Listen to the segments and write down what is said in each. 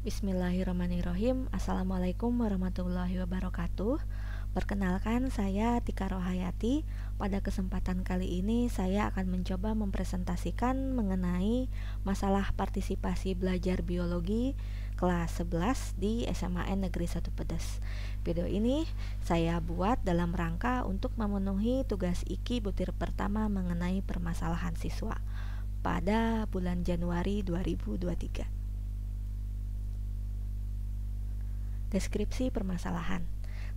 Bismillahirrahmanirrahim. Assalamualaikum warahmatullahi wabarakatuh. Perkenalkan, saya Tika Rohayati. Pada kesempatan kali ini saya akan mencoba mempresentasikan mengenai masalah partisipasi belajar biologi kelas 11 di SMAN Negeri 1 Pedes. Video ini saya buat dalam rangka untuk memenuhi tugas IKI butir pertama mengenai permasalahan siswa pada bulan Januari 2023. Deskripsi permasalahan.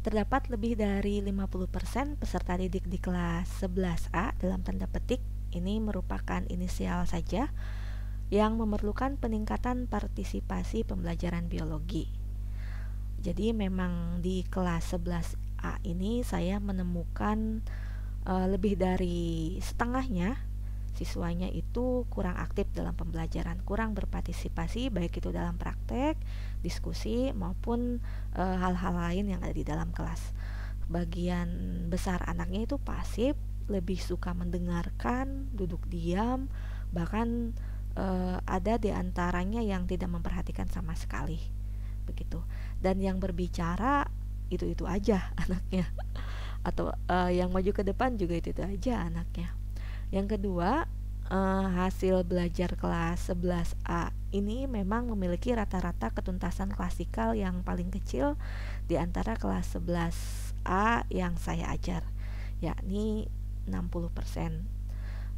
Terdapat lebih dari 50% peserta didik di kelas 11A dalam tanda petik, ini merupakan inisial saja, yang memerlukan peningkatan partisipasi pembelajaran biologi. Jadi memang di kelas 11A ini saya menemukan lebih dari setengahnya siswanya itu kurang aktif dalam pembelajaran, kurang berpartisipasi baik itu dalam praktek, diskusi maupun hal-hal lain yang ada di dalam kelas. Bagian besar anaknya itu pasif, lebih suka mendengarkan, duduk diam, bahkan ada di antaranya yang tidak memperhatikan sama sekali, begitu. Dan yang berbicara itu aja anaknya, atau yang maju ke depan juga itu aja anaknya. Yang kedua, hasil belajar kelas 11A ini memang memiliki rata-rata ketuntasan klasikal yang paling kecil di antara kelas 11A yang saya ajar, yakni 60%.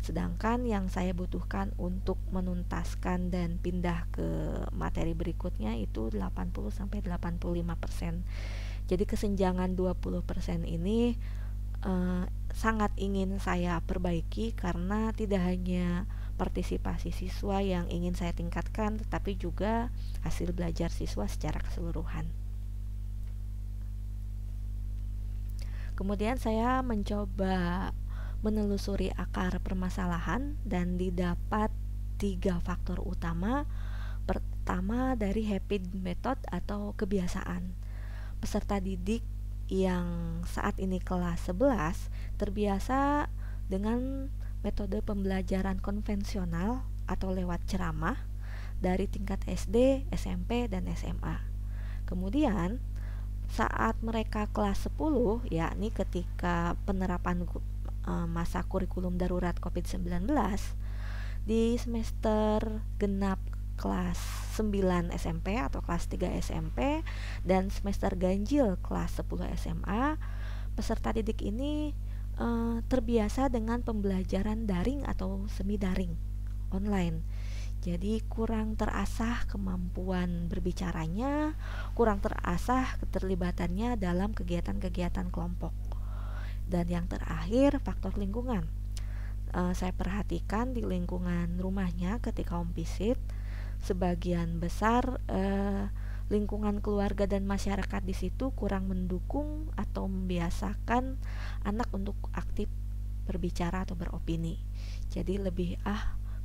Sedangkan yang saya butuhkan untuk menuntaskan dan pindah ke materi berikutnya itu 80-85%. Jadi kesenjangan 20% ini sangat ingin saya perbaiki karena tidak hanya partisipasi siswa yang ingin saya tingkatkan, tetapi juga hasil belajar siswa secara keseluruhan. Kemudian saya mencoba menelusuri akar permasalahan dan didapat 3 faktor utama. Pertama, dari habit method atau kebiasaan. Peserta didik yang saat ini kelas 11 terbiasa dengan metode pembelajaran konvensional atau lewat ceramah dari tingkat SD, SMP, dan SMA. Kemudian saat mereka kelas 10, yakni ketika penerapan masa kurikulum darurat COVID-19 di semester genap kelas 9 SMP atau kelas 3 SMP dan semester ganjil kelas 10 SMA, peserta didik ini terbiasa dengan pembelajaran daring atau semi daring online. Jadi kurang terasah kemampuan berbicaranya, kurang terasah keterlibatannya dalam kegiatan-kegiatan kelompok. Dan yang terakhir, faktor lingkungan. Saya perhatikan di lingkungan rumahnya ketika home visit, sebagian besar lingkungan keluarga dan masyarakat di situ kurang mendukung atau membiasakan anak untuk aktif berbicara atau beropini. Jadi lebih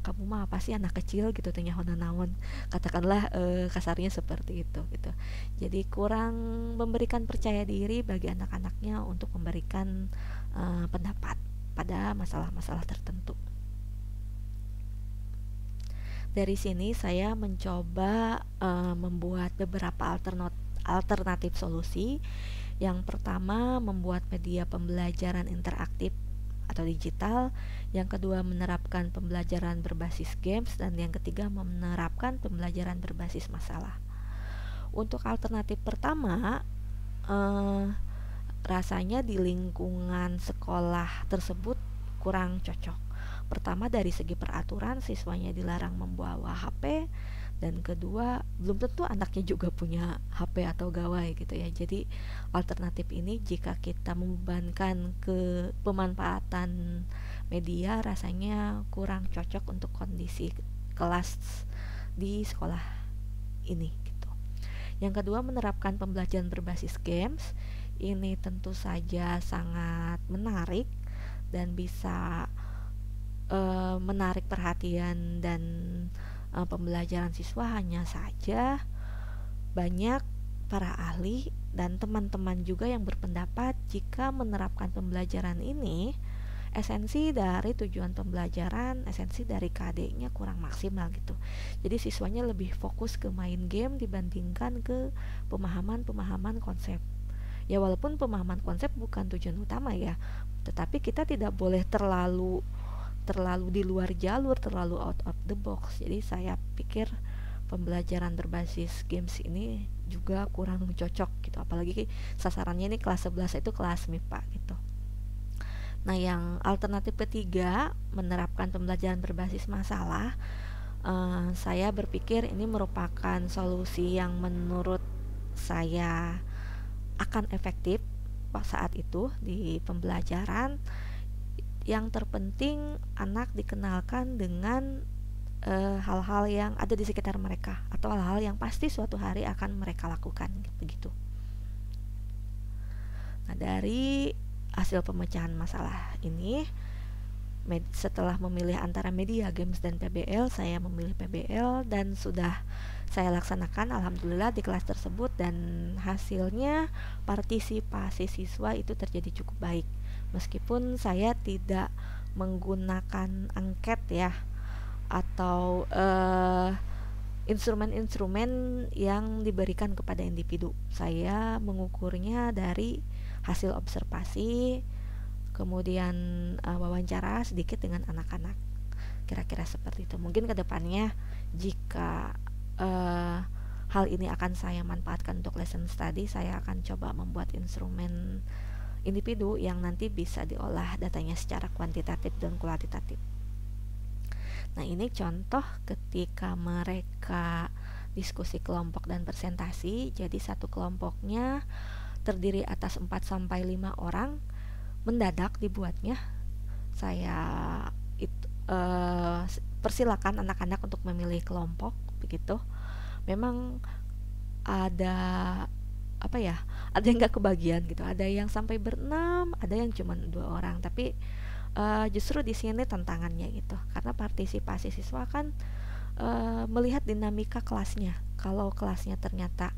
kamu mah apa sih anak kecil gitu tanya naon, katakanlah kasarnya seperti itu gitu. Jadi kurang memberikan percaya diri bagi anak-anaknya untuk memberikan pendapat pada masalah-masalah tertentu. Dari sini saya mencoba membuat beberapa alternatif solusi. Yang pertama, membuat media pembelajaran interaktif atau digital. Yang kedua, menerapkan pembelajaran berbasis games. Dan yang ketiga, menerapkan pembelajaran berbasis masalah. Untuk alternatif pertama, rasanya di lingkungan sekolah tersebut kurang cocok. Pertama, dari segi peraturan siswanya dilarang membawa HP, dan kedua, belum tentu anaknya juga punya HP atau gawai gitu ya. Jadi alternatif ini jika kita membebankan ke pemanfaatan media, rasanya kurang cocok untuk kondisi kelas di sekolah ini gitu. Yang kedua, menerapkan pembelajaran berbasis games. Ini tentu saja sangat menarik dan bisa menarik perhatian dan pembelajaran siswa. Hanya saja banyak para ahli dan teman-teman juga yang berpendapat jika menerapkan pembelajaran ini esensi dari tujuan pembelajaran, esensi dari KD-nya kurang maksimal gitu. Jadi siswanya lebih fokus ke main game dibandingkan ke pemahaman konsep. Ya walaupun pemahaman konsep bukan tujuan utama ya, tetapi kita tidak boleh terlalu di luar jalur, terlalu out of the box. Jadi saya pikir pembelajaran berbasis games ini juga kurang cocok gitu, apalagi sasarannya ini kelas 11 itu kelas MIPA gitu. Nah, yang alternatif ketiga, menerapkan pembelajaran berbasis masalah, saya berpikir ini merupakan solusi yang menurut saya akan efektif saat itu di pembelajaran. Yang terpenting anak dikenalkan dengan hal-hal yang ada di sekitar mereka atau hal-hal yang pasti suatu hari akan mereka lakukan begitu. Nah, dari hasil pemecahan masalah ini, setelah memilih antara media games dan PBL, saya memilih PBL dan sudah saya laksanakan alhamdulillah di kelas tersebut, dan hasilnya partisipasi siswa itu terjadi cukup baik meskipun saya tidak menggunakan angket ya atau instrumen-instrumen yang diberikan kepada individu. Saya mengukurnya dari hasil observasi, kemudian wawancara sedikit dengan anak-anak. Kira-kira seperti itu. Mungkin kedepannya jika hal ini akan saya manfaatkan untuk lesson study, saya akan coba membuat instrumen individu yang nanti bisa diolah datanya secara kuantitatif dan kualitatif. Nah, ini contoh ketika mereka diskusi kelompok dan presentasi. Jadi satu kelompoknya terdiri atas 4-5 orang, mendadak dibuatnya. Saya persilakan anak-anak untuk memilih kelompok begitu. Memang ada ada yang gak kebagian gitu, ada yang sampai berenam, ada yang cuma 2 orang, tapi justru di sini tantangannya gitu, karena partisipasi siswa kan melihat dinamika kelasnya. Kalau kelasnya ternyata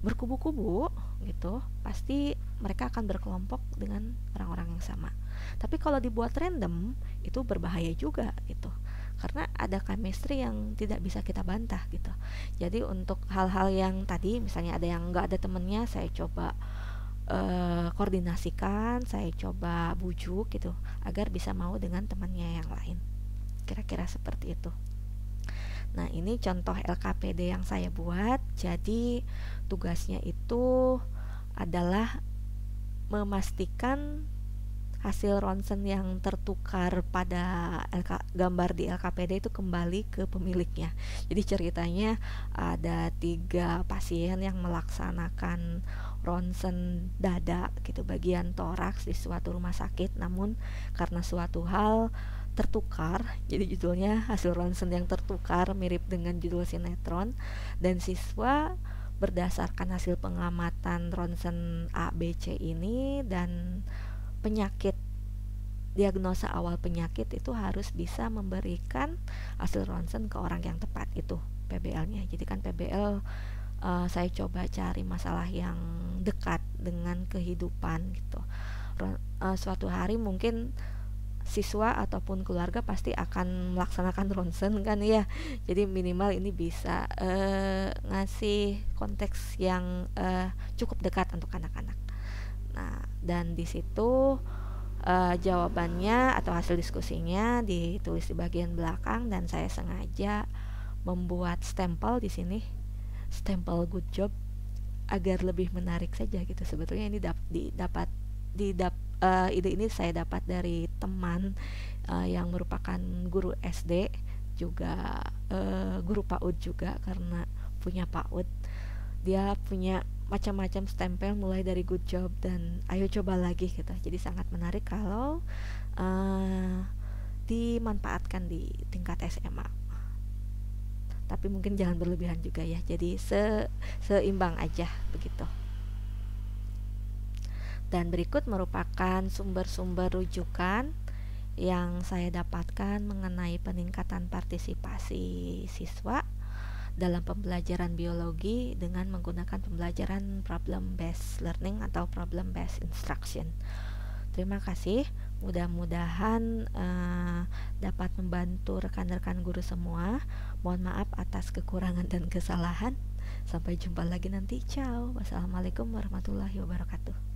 berkubu-kubu gitu, pasti mereka akan berkelompok dengan orang-orang yang sama. Tapi kalau dibuat random itu berbahaya juga gitu, karena ada chemistry yang tidak bisa kita bantah gitu. Jadi untuk hal-hal yang tadi misalnya ada yang nggak ada temennya, saya coba koordinasikan, saya coba bujuk gitu agar bisa mau dengan temannya yang lain. Kira-kira seperti itu. Nah, ini contoh LKPD yang saya buat. Jadi tugasnya itu adalah memastikan hasil ronsen yang tertukar pada gambar di LKPD itu kembali ke pemiliknya. Jadi ceritanya ada 3 pasien yang melaksanakan ronsen dada gitu, bagian toraks di suatu rumah sakit, namun karena suatu hal tertukar, jadi judulnya hasil ronsen yang tertukar, mirip dengan judul sinetron, dan siswa berdasarkan hasil pengamatan ronsen A, B, C ini dan penyakit, diagnosa awal penyakit itu harus bisa memberikan hasil ronsen ke orang yang tepat, itu PBL-nya. Jadi kan PBL saya coba cari masalah yang dekat dengan kehidupan gitu. Suatu hari mungkin siswa ataupun keluarga pasti akan melaksanakan ronsen kan ya. Jadi minimal ini bisa ngasih konteks yang cukup dekat untuk anak-anak. Nah, dan di situ jawabannya atau hasil diskusinya ditulis di bagian belakang, dan saya sengaja membuat stempel di sini, stempel good job, agar lebih menarik saja gitu. Sebetulnya ini ide ini saya dapat dari teman yang merupakan guru SD juga, guru PAUD juga, karena punya PAUD. Dia punya macam-macam stempel mulai dari good job dan ayo coba lagi gitu. Jadi sangat menarik kalau dimanfaatkan di tingkat SMA. Tapi mungkin jangan berlebihan juga ya. Jadi seimbang aja begitu. Dan berikut merupakan sumber-sumber rujukan yang saya dapatkan mengenai peningkatan partisipasi siswa dalam pembelajaran biologi dengan menggunakan pembelajaran problem based learning atau problem based instruction. Terima kasih. Mudah-mudahan dapat membantu rekan-rekan guru semua. Mohon maaf atas kekurangan dan kesalahan. Sampai jumpa lagi nanti. Ciao. Wassalamualaikum warahmatullahi wabarakatuh.